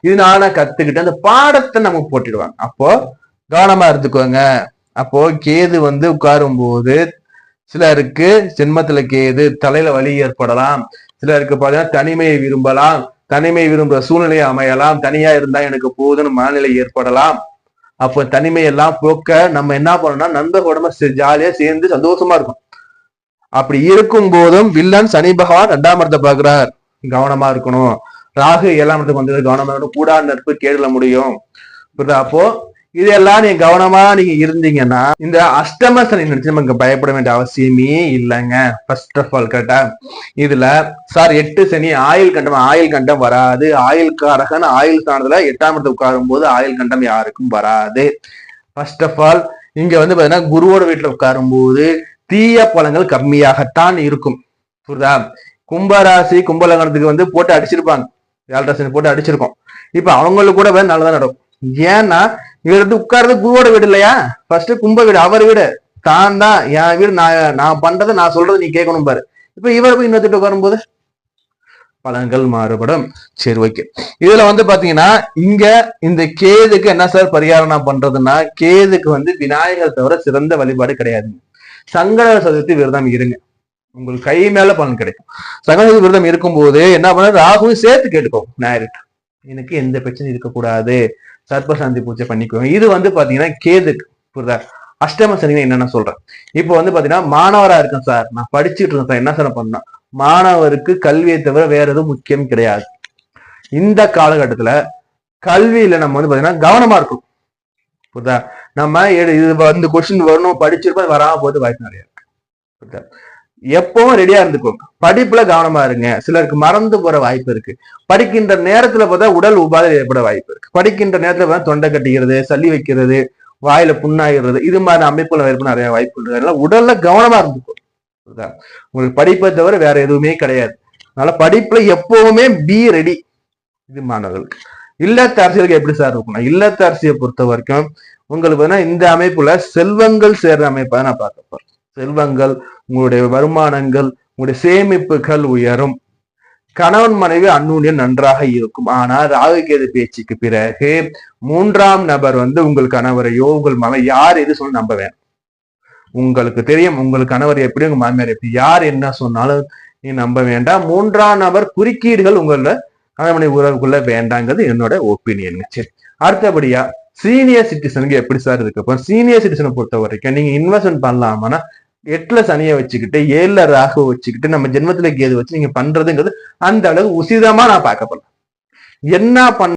இதனால கத்துக்கிட்டு அந்த பாடத்தை நமக்கு போட்டுடுவாங்க. அப்போ கவனமா இருந்துக்கோங்க. அப்போ கேது வந்து உட்காரும் போது சிலருக்கு ஜென்மத்துல கேது தலையில வலி ஏற்படலாம். சிலருக்கு பாத்தீங்கன்னா தனிமையை விரும்பலாம். தனிமை விரும்புற சூழ்நிலையை அமையலாம். தனியா இருந்தா எனக்கு போதுன்னு மனநிலை ஏற்படலாம். அப்போ தனிமையெல்லாம் போக்க நம்ம என்ன பண்ணணும்னா நண்பர்களோட ஜாலியா சேர்ந்து சந்தோஷமா இருக்கும். அப்படி இருக்கும் போதும் வில்லன் சனி பகவான் 2ஆம் இடத்தை பாக்குறார். கவனமா இருக்கணும். ராகு 7ஆம் இடத்துக்கு வந்தது கவனமா இருக்கணும். கூடா நட்பு கேடுல முடியும். புரியுதா? அப்போ இதெல்லாம் நீங்க கவனமா நீங்க இருந்தீங்கன்னா இந்த அஷ்டம சனி நினைச்சு நமக்கு பயப்பட வேண்டிய அவசியமே இல்லைங்க. ஃபர்ஸ்ட் ஆஃப் ஆல் கரெக்டா இதுல சார் 8 சனி ஆயுள் கண்டம் வராது. ஆயுள் காரகன் ஆயுள் ஸ்தானத்துல 8ஆம் இடத்துல உட்காரும் போது ஆயுள் கண்டம் யாருக்கும் வராது. ஃபர்ஸ்ட் ஆஃப் ஆல் இங்க வந்து பாத்தீங்கன்னா குருவோட வீட்டுல உட்காரும் போது தீய பலன்கள் கம்மியாகத்தான் இருக்கும். புரியுதா? கும்பராசி கும்பலங்கனத்துக்கு வந்து போட்டு அடிச்சிருப்பாங்க. 7 சனி போட்டு அடிச்சிருக்கோம். இப்ப அவங்களுக்கு கூட நல்லதான் நடக்கும். ஏன்னா இவர் வந்து உட்கார்றது குருவோட வீடு இல்லையா? ஃபர்ஸ்ட் கும்ப வீடு அவர் வீடு தான் தான் என் வீடு. நான் பண்றதை நான் சொல்றது நீ கேட்கணும் பாரு. இப்ப இவர் போய் இன்னொருத்திட்டு உட்காரும்போது பலன்கள் மாறுபடும். சரி, ஓகே. இதுல வந்து பாத்தீங்கன்னா இங்க இந்த கேதுக்கு என்ன சார் பரிகாரம் நான் பண்றதுன்னா கேதுக்கு வந்து விநாயகர் தவிர சிறந்த வழிபாடு கிடையாது. சங்கட சதுர்த்தி விரதம் இருங்க. உங்களுக்கு கை மேல பலன் கிடைக்கும். சங்கட சதுர்த்தி விரதம் இருக்கும் போது என்ன பண்ண ராகுவை சேர்த்து கேட்டுக்கோ. ஞாயிறு எனக்கு எந்த பிரச்சனையும் இருக்கக்கூடாது. சர்ப்பசாந்தி பூஜை பண்ணிக்குவாங்க. இது வந்து பாத்தீங்கன்னா கேதுக்கு. புரியுதா? அஷ்டம சனி என்னென்ன சொல்றேன். இப்போ வந்து பாத்தீங்கன்னா மாணவரா இருக்கேன் சார், நான் படிச்சுட்டு இருக்கேன் சார், என்ன சார் பண்ணா மாணவருக்கு கல்வியை தவிர வேற எதுவும் முக்கியம் கிடையாது. இந்த காலகட்டத்துல கல்வியில நம்ம வந்து பாத்தீங்கன்னா கவனமா இருக்கும். புரியுதா? நம்ம இது வந்து கொஸ்டின் வரணும் படிச்சிருப்போம் வராம போது வாய்ப்பு நிறைய இருக்கு. புரியுதா? எப்பவும் ரெடியா இருந்துக்கோங்க. படிப்புல கவனமா இருங்க. சிலருக்கு மறந்து போற வாய்ப்பு இருக்கு. படிக்கின்ற நேரத்துல பார்த்தா உடல் உபாதை ஏற்பட வாய்ப்பு இருக்கு. படிக்கின்ற நேரத்துல பார்த்தா தொண்டை கட்டிக்கிறது, சளி வைக்கிறது, வாயில புண்ணாகிறது, இது மாதிரி அமைப்புல ஏற்பட நிறைய வாய்ப்பு இருக்கு. அதனால உடல்ல கவனமா இருந்துக்கும். உங்களுக்கு படிப்பை தவிர வேற எதுவுமே கிடையாது. அதனால படிப்புல எப்பவுமே பி ரெடி. இது மாணவர்களுக்கு. இல்லத்த அரசியலுக்கு எப்படி சார் இருக்கணும்? இல்லத்த அரசியை பொறுத்த வரைக்கும் உங்களுக்கு இந்த அமைப்புல செல்வங்கள் சேர்ற அமைப்பை நான் பார்க்க போறேன். செல்வங்கள், உங்களுடைய வருமானங்கள், உங்களுடைய சேமிப்புகள் உயரும். கணவன் மனைவி அந்நூன்யம் நன்றாக இருக்கும். ஆனால் ராகு கேது பேச்சுக்கு பிறகு 3ஆம் நபர் வந்து உங்கள் கணவரையோ உங்கள் மகன் யார் எது சொல்ல நம்ப வேணும். உங்களுக்கு தெரியும் உங்கள் கணவர் எப்படி உங்க மாமியார் எப்படி, யார் என்ன சொன்னாலும் நீ நம்ப வேண்டாம். 3ஆம் நபர் குறுக்கீடுகள் உங்கள கணவனை உறவுக்குள்ள வேண்டாங்கிறது என்னோட ஒப்பீனியன். சரி, அடுத்தபடியா சீனியர் சிட்டிசனுக்கு எப்படி சார் இருக்கு? இப்போ சீனியர் சிட்டிசனை பொறுத்த வரைக்கும் நீங்க இன்வெஸ்ட்மெண்ட் பண்ணலாமான்னா 8ல சனியை வச்சுக்கிட்டு 7ல ராகு வச்சுக்கிட்டு நம்ம ஜென்மத்துல கேது வச்சு நீங்க பண்றதுங்கிறது அந்த அளவுக்கு உசிதமா நான் பார்க்க போறேன். என்ன பண்ண